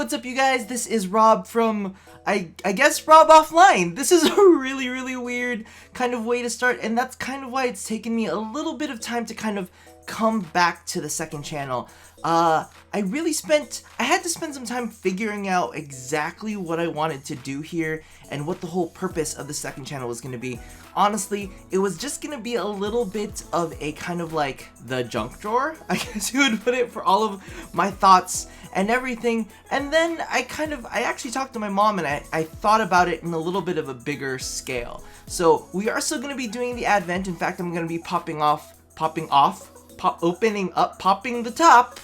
what's up, you guys? This is Rob from, I guess, Rob Offline. This is a really weird kind of way to start, and that's kind of why it's taken me a little bit of time to kind of come back to the second channel. I had to spend some time figuring out exactly what I wanted to do here and what the whole purpose of the second channel was going to be. Honestly, it was just going to be a little bit of a kind of like the junk drawer, I guess you would put it, for all of my thoughts and everything. And then I actually talked to my mom, and I thought about it in a little bit of a bigger scale. So we are still going to be doing the Advent. In fact, I'm going to be popping the top.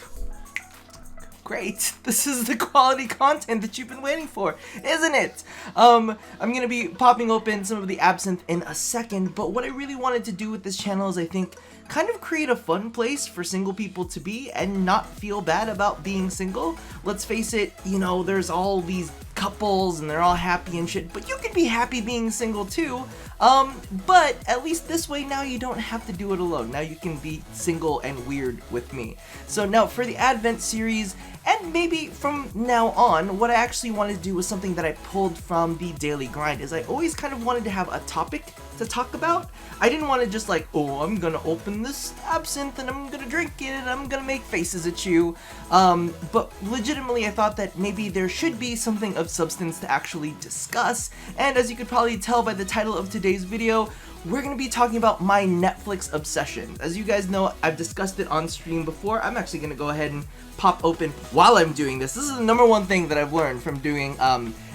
Great. This is the quality content that you've been waiting for, isn't it? I'm going to be popping open some of the Absinth in a second, but what I really wanted to do with this channel is, I think, kind of create a fun place for single people to be and not feel bad about being single. Let's face it, you know, there's all these couples and they're all happy and shit, but you can be happy being single too. But at least this way now you don't have to do it alone. Now you can be single and weird with me. So now for the Advent series, and maybe from now on, what I actually wanted to do was something that I pulled from the daily grind, is I always kind of wanted to have a topic to talk about. I didn't want to just like, oh, I'm gonna open this Absinth and I'm gonna drink it and I'm gonna make faces at you. But legitimately I thought that maybe there should be something of substance to actually discuss. And as you could probably tell by the title of today's video, we're going to be talking about my Netflix obsession. As you guys know, I've discussed it on stream before. I'm actually going to go ahead and pop open while I'm doing this. This is the number one thing that I've learned from doing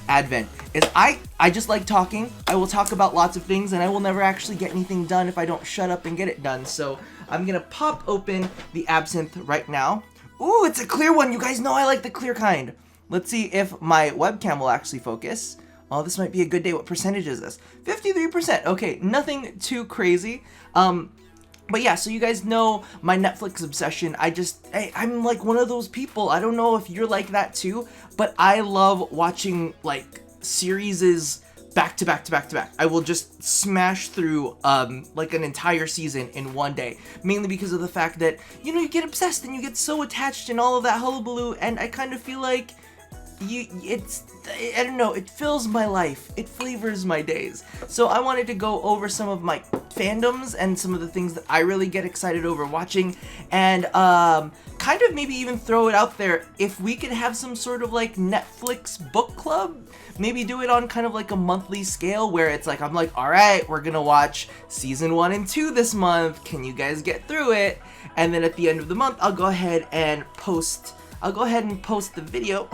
Advent, is I just like talking. I will talk about lots of things, and I will never actually get anything done if I don't shut up and get it done. So I'm going to pop open the Absinth right now. Ooh, it's a clear one. You guys know I like the clear kind. Let's see if my webcam will actually focus. Oh, this might be a good day. What percentage is this? 53%. Okay, nothing too crazy. But yeah, so you guys know my Netflix obsession. I'm like one of those people. I don't know if you're like that too, but I love watching like series back to back to back to back. I will just smash through like an entire season in one day, mainly because of the fact that, you know, you get obsessed and you get so attached and all of that hullabaloo, and I kind of feel like I don't know, it fills my life, it flavors my days. So I wanted to go over some of my fandoms and some of the things that I really get excited over watching, and kind of maybe even throw it out there, if we could have some sort of like Netflix book club, maybe do it on kind of like a monthly scale, where it's like, I'm like, alright, we're gonna watch season 1 and 2 this month, can you guys get through it? And then at the end of the month, I'll go ahead and post the video.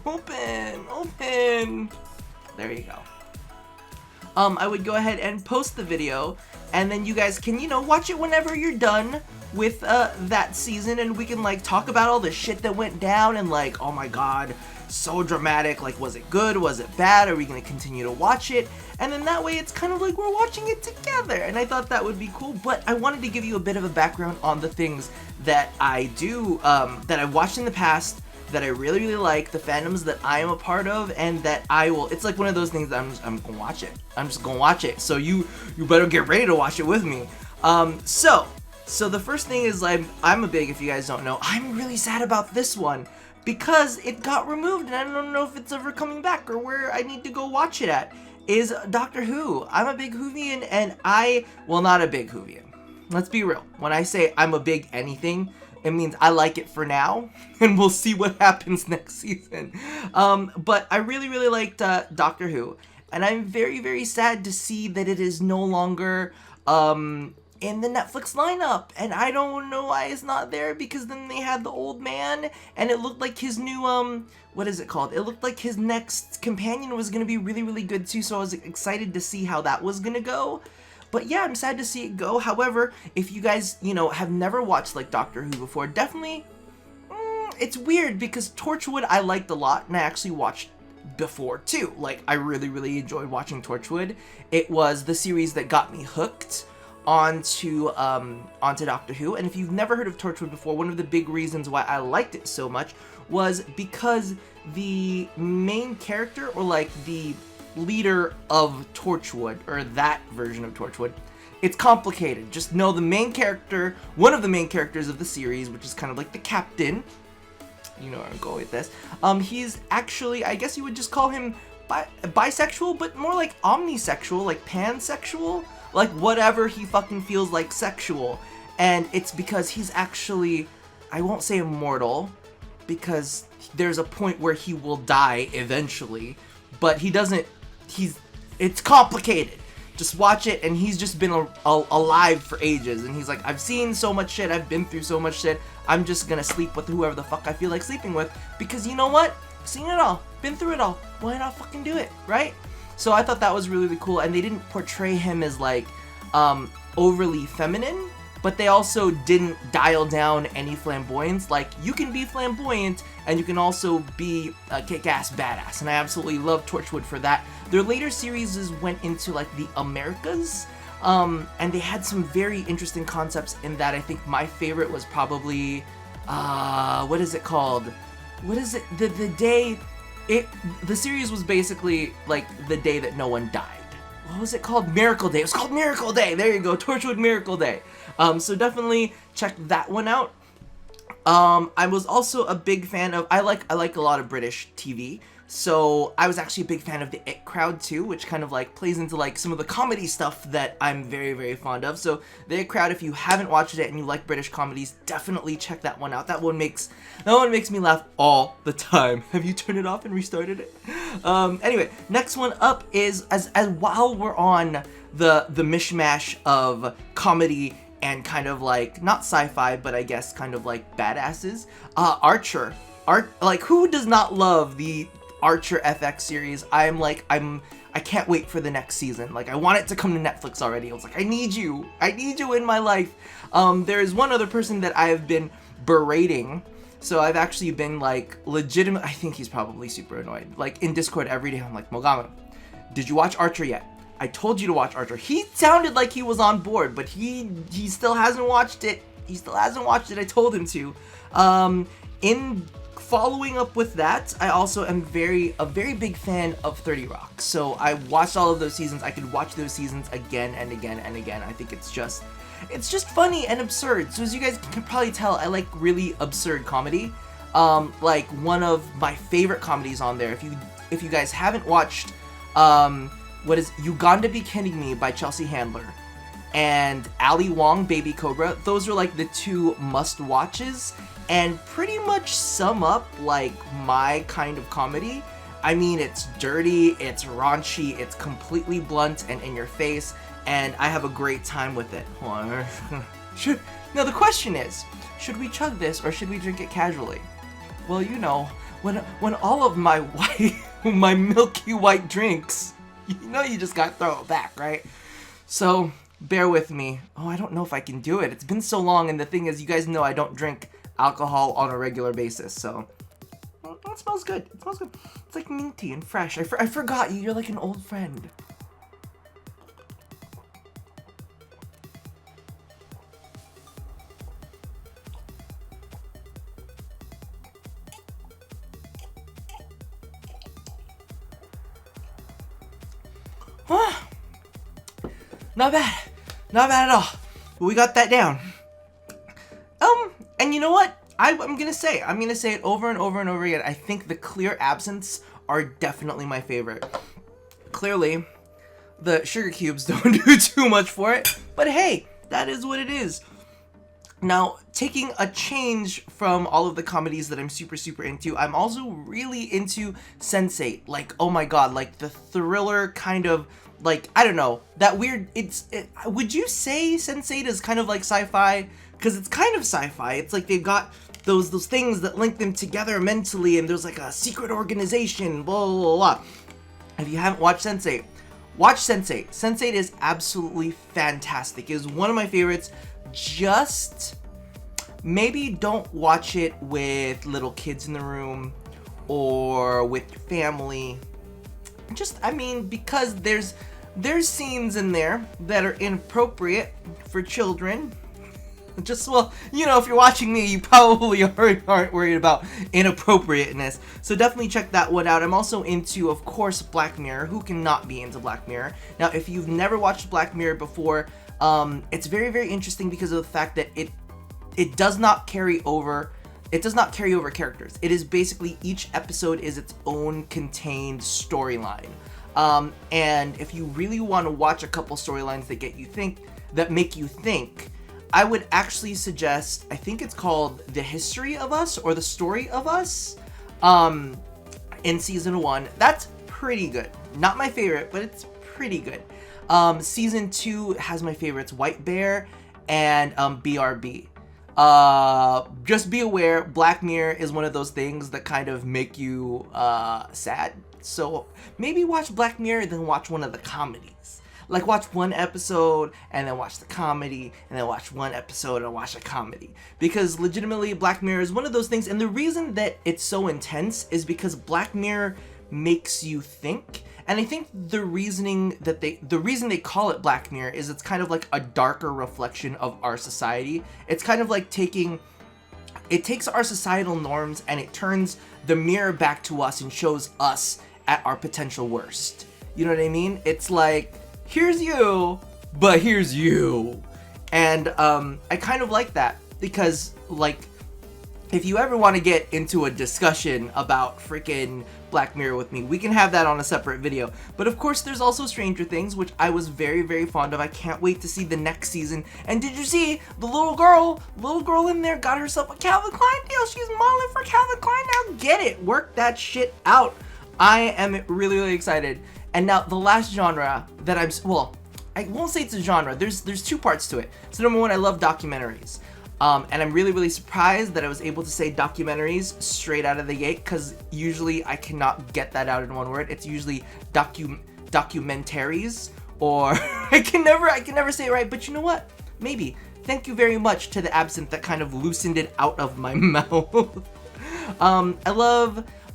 Open. There you go. I would go ahead and post the video, and then you guys can, you know, watch it whenever you're done with that season, and we can like talk about all the shit that went down, and like, oh my god, so dramatic, like, was it good, was it bad, are we gonna continue to watch it? And then that way it's kind of like we're watching it together, and I thought that would be cool. But I wanted to give you a bit of a background on the things that I do, that I've watched in the past, that I really like, the fandoms that I am a part of, and that it's like one of those things that I'm gonna watch it. I'm just gonna watch it, so you better get ready to watch it with me. So the first thing is, I'm a big, if you guys don't know, I'm really sad about this one, because it got removed, and I don't know if it's ever coming back or where I need to go watch it at, is Doctor Who. I'm a big Whovian, and well, not a big Whovian. Let's be real. When I say I'm a big anything, it means I like it for now, and we'll see what happens next season. But I really liked Doctor Who, and I'm very sad to see that it is no longer in the Netflix lineup, and I don't know why it's not there, because then they had the old man, and it looked like his new, what is it called? It looked like his next companion was gonna be really good too, so I was excited to see how that was gonna go. But yeah, I'm sad to see it go. However, if you guys, you know, have never watched like Doctor Who before, definitely, it's weird, because Torchwood I liked a lot, and I actually watched before too. Like, I really enjoyed watching Torchwood. It was the series that got me hooked onto Doctor Who, and if you've never heard of Torchwood before, one of the big reasons why I liked it so much was because the main character, or like the leader of Torchwood, or that version of Torchwood, it's complicated. Just know the main character, one of the main characters of the series, which is kind of like the captain, You know where I'm going with this. He's actually, I guess you would just call him bisexual, but more like omnisexual, like pansexual, like whatever he fucking feels like sexual. And it's because he's actually, I won't say immortal, because there's a point where he will die eventually, but he doesn't, it's complicated. Just watch it, and he's just been alive for ages, and he's like, I've seen so much shit, I've been through so much shit, I'm just gonna sleep with whoever the fuck I feel like sleeping with, because you know what? Seen it all, been through it all, why not fucking do it, right? So I thought that was really, really cool, and they didn't portray him as like, overly feminine, but they also didn't dial down any flamboyance. Like, you can be flamboyant, and you can also be a kick-ass badass, and I absolutely love Torchwood for that. Their later series went into, like, the Americas, and they had some very interesting concepts in that. I think my favorite was probably, what is it called? What is it? The series was basically, like, the day that no one died. What was it called? Miracle Day. It was called Miracle Day. There you go. Torchwood Miracle Day. So definitely check that one out. I was also a big fan of, I like a lot of British TV. So I was actually a big fan of the It Crowd too, which kind of like plays into like some of the comedy stuff that I'm very, very fond of. So the It Crowd, if you haven't watched it and you like British comedies, definitely check that one out. That one makes me laugh all the time. Have you turned it off and restarted it? Anyway, next one up is as while we're on the mishmash of comedy and kind of like not sci-fi, but I guess kind of like badasses. Archer. Like, who does not love the Archer FX series? I can't wait for the next season. Like, I want it to come to Netflix already. I was like, I need you in my life. There is one other person that I have been berating. So I've actually been like legitimate. I think he's probably super annoyed. Like in Discord every day, I'm like, Mogama, did you watch Archer yet? I told you to watch Archer. He sounded like he was on board, but he still hasn't watched it. I told him to. In following up with that, I also am a very big fan of 30 Rock. So I watched all of those seasons. I could watch those seasons again and again and again. I think it's just funny and absurd. So as you guys can probably tell, I like really absurd comedy. Like one of my favorite comedies on there, if you guys haven't watched, what is You Gotta Be Kidding Me by Chelsea Handler and Ali Wong, Baby Cobra. Those are like the two must-watches and pretty much sum up like my kind of comedy. I mean, it's dirty, it's raunchy, it's completely blunt and in your face, and I have a great time with it. Now the question is, should we chug this or should we drink it casually? Well, you know, when all of my my milky white drinks, you know you just gotta throw it back, right? So, bear with me. Oh, I don't know if I can do it. It's been so long, and the thing is, you guys know I don't drink alcohol on a regular basis, so... Oh, it smells good. It smells good. It's like minty and fresh. I forgot you. You're like an old friend. Not bad. Not bad at all. But we got that down. And you know what? I'm gonna say it over and over and over again. I think the clear absinthes are definitely my favorite. Clearly, the sugar cubes don't do too much for it, but hey, that is what it is. Now, taking a change from all of the comedies that I'm super, super into, I'm also really into Sense8. Like, oh my god, like the thriller kind of, like, I don't know, that weird, would you say Sense8 is kind of like sci-fi? Because it's kind of sci-fi. It's like they've got those things that link them together mentally, and there's like a secret organization, blah, blah, blah, blah. If you haven't watched Sense8, watch Sense8. Sense8 is absolutely fantastic. It is one of my favorites. Just maybe don't watch it with little kids in the room or with your family. Just, I mean, because there's scenes in there that are inappropriate for children. Just, well, you know, if you're watching me, you probably aren't worried about inappropriateness. So definitely check that one out. I'm also into, of course, Black Mirror. Who cannot be into Black Mirror? Now, if you've never watched Black Mirror before, it's very, very interesting because of the fact that it does not carry over it does not carry over characters. It is basically each episode is its own contained storyline. And if you really want to watch a couple storylines that make you think, I would actually suggest, I think it's called The History of Us or The Story of Us, in season 1. That's pretty good. Not my favorite, but it's pretty good. Season 2 has my favorites, White Bear and BRB. Just be aware, Black Mirror is one of those things that kind of make you sad. So maybe watch Black Mirror, then watch one of the comedies. Like, watch one episode and then watch the comedy, and then watch one episode and watch a comedy. Because legitimately, Black Mirror is one of those things, and the reason that it's so intense is because Black Mirror makes you think. And I think the reason they call it Black Mirror is it's kind of like a darker reflection of our society. It's kind of like it takes our societal norms and it turns the mirror back to us and shows us at our potential worst. You know what I mean? It's like, here's you, but here's you. And I kind of like that because, like, if you ever want to get into a discussion about freaking Black Mirror with me, we can have that on a separate video. But of course, there's also Stranger Things, which I was very, very fond of. I can't wait to see the next season. And did you see the little girl in there got herself a Calvin Klein deal? She's modeling for Calvin Klein now. Get it. Work that shit out. I am really, really excited. And now the last genre that I won't say it's a genre. There's two parts to it. So number one, I love documentaries. And I'm really, really surprised that I was able to say documentaries straight out of the gate, because usually I cannot get that out in one word. It's usually documentaries, or I can never say it right, but you know what? Maybe. Thank you very much to the Absinth that kind of loosened it out of my mouth.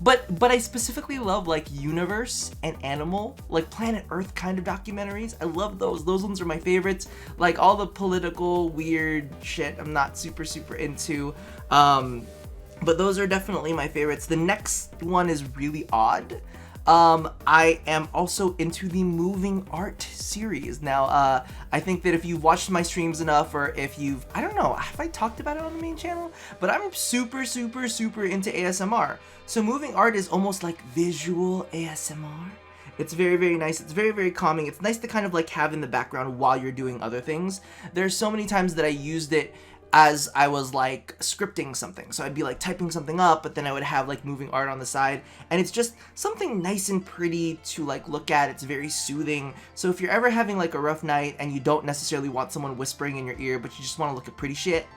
But I specifically love, like, universe and animal, like Planet Earth kind of documentaries. I love those. Those ones are my favorites. Like, all the political weird shit I'm not super into. But those are definitely my favorites. The next one is really odd. I am also into the moving art series. Now, I think that if you've watched my streams enough, or if I don't know, have I talked about it on the main channel? But I'm super into ASMR. So moving art is almost like visual ASMR. It's very, very nice. It's very, very calming. It's nice to kind of like have in the background while you're doing other things. There's so many times that I used it as I was like scripting something. So I'd be like typing something up, but then I would have like moving art on the side, and it's just something nice and pretty to like look at. It's very soothing. So if you're ever having like a rough night and you don't necessarily want someone whispering in your ear, but you just want to look at pretty shit,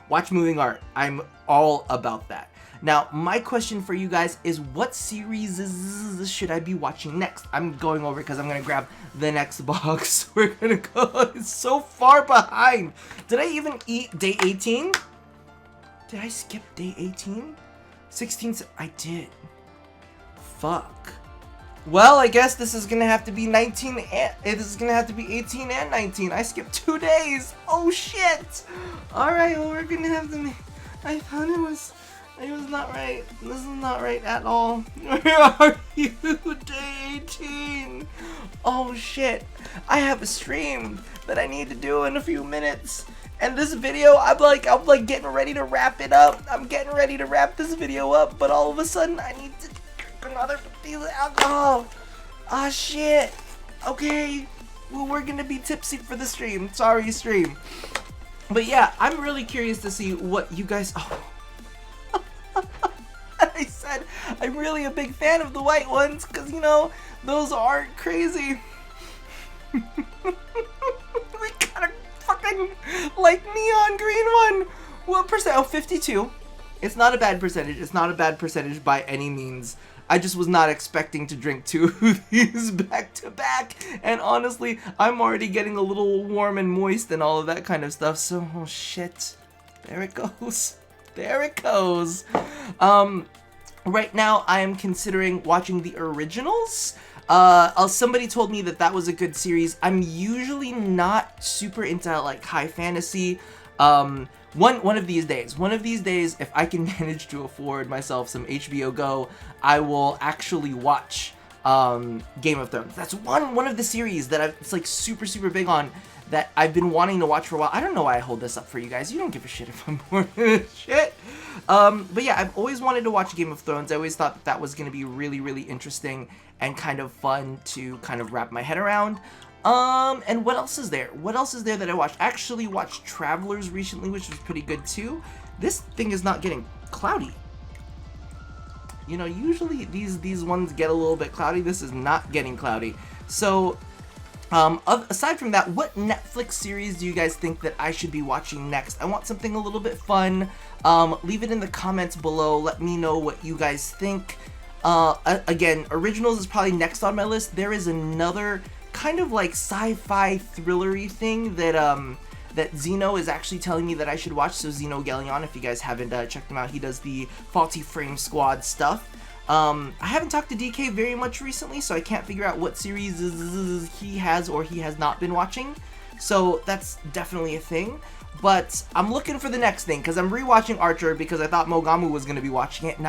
watch moving art. I'm all about that. Now, my question for you guys is, what series should I be watching next? I'm going over because I'm going to grab the next box. We're going to go. It's so far behind. Did I even eat day 18? Did I skip day 18? 16? I did. Fuck. Well, I guess this is going to have to be 19 and this is going to have to be 18 and 19. I skipped 2 days. Oh, shit. All right, well, we're going to have to... I thought it was not right. This is not right at all. Where are you? Day 18. Oh shit. I have a stream that I need to do in a few minutes. And this video, I'm like getting ready to wrap it up. I'm getting ready to wrap this video up, but all of a sudden I need to drink another piece of alcohol. Ah, shit. Okay. Well, we're gonna be tipsy for the stream. Sorry, stream. But yeah, I'm really curious to see what you guys... Oh. I said I'm really a big fan of the white ones because, you know, those aren't crazy. We got a fucking like neon green one. What percent? Oh, 52. It's not a bad percentage. It's not a bad percentage by any means. I just was not expecting to drink 2 of these back to back. And honestly, I'm already getting a little warm and moist and all of that kind of stuff. So, oh shit. There it goes. There it goes. Right now I am considering watching the originals. Somebody told me that was a good series. I'm usually not super into like high fantasy. One of these days, if I can manage to afford myself some HBO Go, I will actually watch Game of Thrones. That's one of the series that it's like super big on, that I've been wanting to watch for a while. I don't know why I hold this up for you guys. You don't give a shit if I'm bored of this shit. But yeah, I've always wanted to watch Game of Thrones. I always thought that was going to be really, really interesting and kind of fun to kind of wrap my head around. And what else is there? What else is there that I watched? I actually watched Travelers recently, which was pretty good too. This thing is not getting cloudy. You know, usually these ones get a little bit cloudy. This is not getting cloudy. So, aside from that, what Netflix series do you guys think that I should be watching next? I want something a little bit fun. Leave it in the comments below. Let me know what you guys think. Again, Originals is probably next on my list. There is another kind of like sci-fi thrillery thing that that Zeno is actually telling me that I should watch. So Zeno Gallion, if you guys haven't checked him out, he does the Faulty Frame Squad stuff. I haven't talked to DK very much recently, so I can't figure out what series he has or he has not been watching. So that's definitely a thing. But I'm looking for the next thing, because I'm rewatching Archer because I thought Mogamu was going to be watching it. And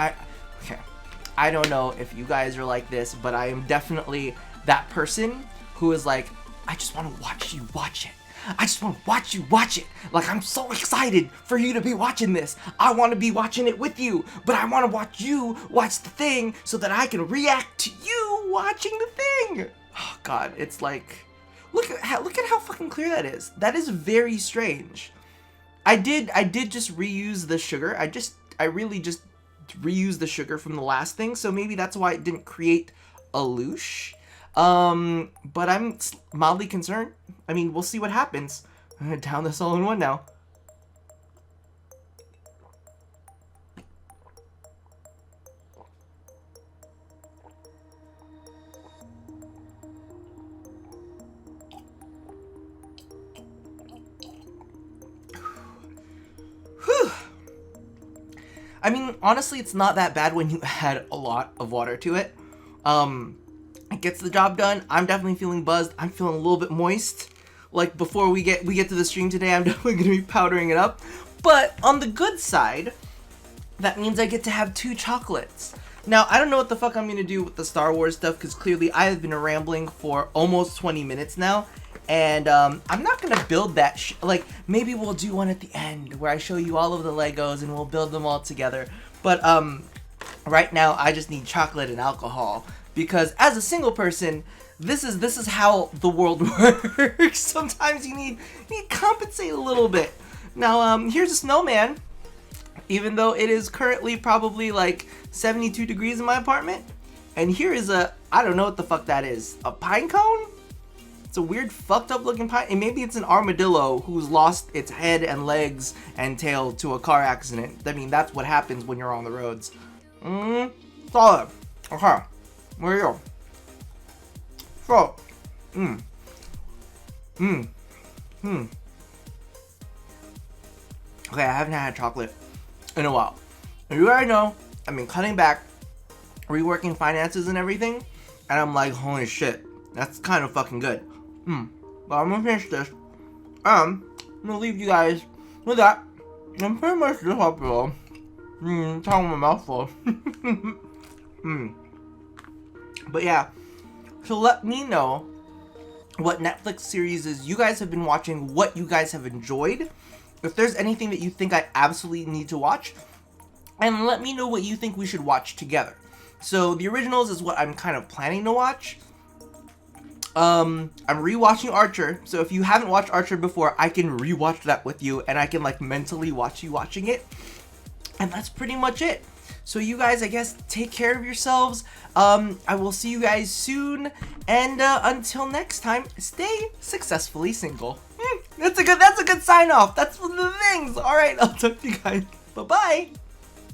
I don't know if you guys are like this, but I am definitely that person who is like, I just want to watch you watch it. I just want to watch you watch it. Like, I'm so excited for you to be watching this. I want to be watching it with you, but I want to watch you watch the thing so that I can react to you watching the thing. Oh God, it's like, look at how fucking clear that is. That is very strange. I did just reuse the sugar. I really just reused the sugar from the last thing, so maybe that's why it didn't create a loosh. But I'm mildly concerned. I mean, we'll see what happens. I'm gonna down this all in one now. Whew. I mean, honestly, it's not that bad when you add a lot of water to it. It gets the job done. I'm definitely feeling buzzed. I'm feeling a little bit moist. Like, before we get to the stream today, I'm definitely going to be powdering it up. But on the good side, that means I get to have 2 chocolates. Now, I don't know what the fuck I'm going to do with the Star Wars stuff, because clearly I have been rambling for almost 20 minutes now. And I'm not going to build that like, maybe we'll do one at the end where I show you all of the Legos and we'll build them all together. But right now, I just need chocolate and alcohol. Because as a single person, this is how the world works. Sometimes you need to compensate a little bit. Now, here's a snowman. Even though it is currently probably like 72 degrees in my apartment. And here is I don't know what the fuck that is. A pine cone? It's a weird fucked up looking pine. And maybe it's an armadillo who's lost its head and legs and tail to a car accident. I mean, that's what happens when you're on the roads. Solid. Okay. There you go. So, Okay, I haven't had chocolate in a while. And you already know, I've been cutting back, reworking finances and everything, and I'm like, holy shit, that's kind of fucking good. But I'm gonna finish this. I'm gonna leave you guys with that. I'm pretty much this episode. Talking my mouth full. But yeah, so let me know what Netflix series you guys have been watching, what you guys have enjoyed, if there's anything that you think I absolutely need to watch, and let me know what you think we should watch together. So the Originals is what I'm kind of planning to watch. I'm rewatching Archer, so if you haven't watched Archer before, I can rewatch that with you, and I can like mentally watch you watching it, and that's pretty much it. So you guys, I guess, take care of yourselves. I will see you guys soon. And until next time, stay successfully single. That's a good sign off. That's one of the things. All right, I'll talk to you guys. Bye-bye.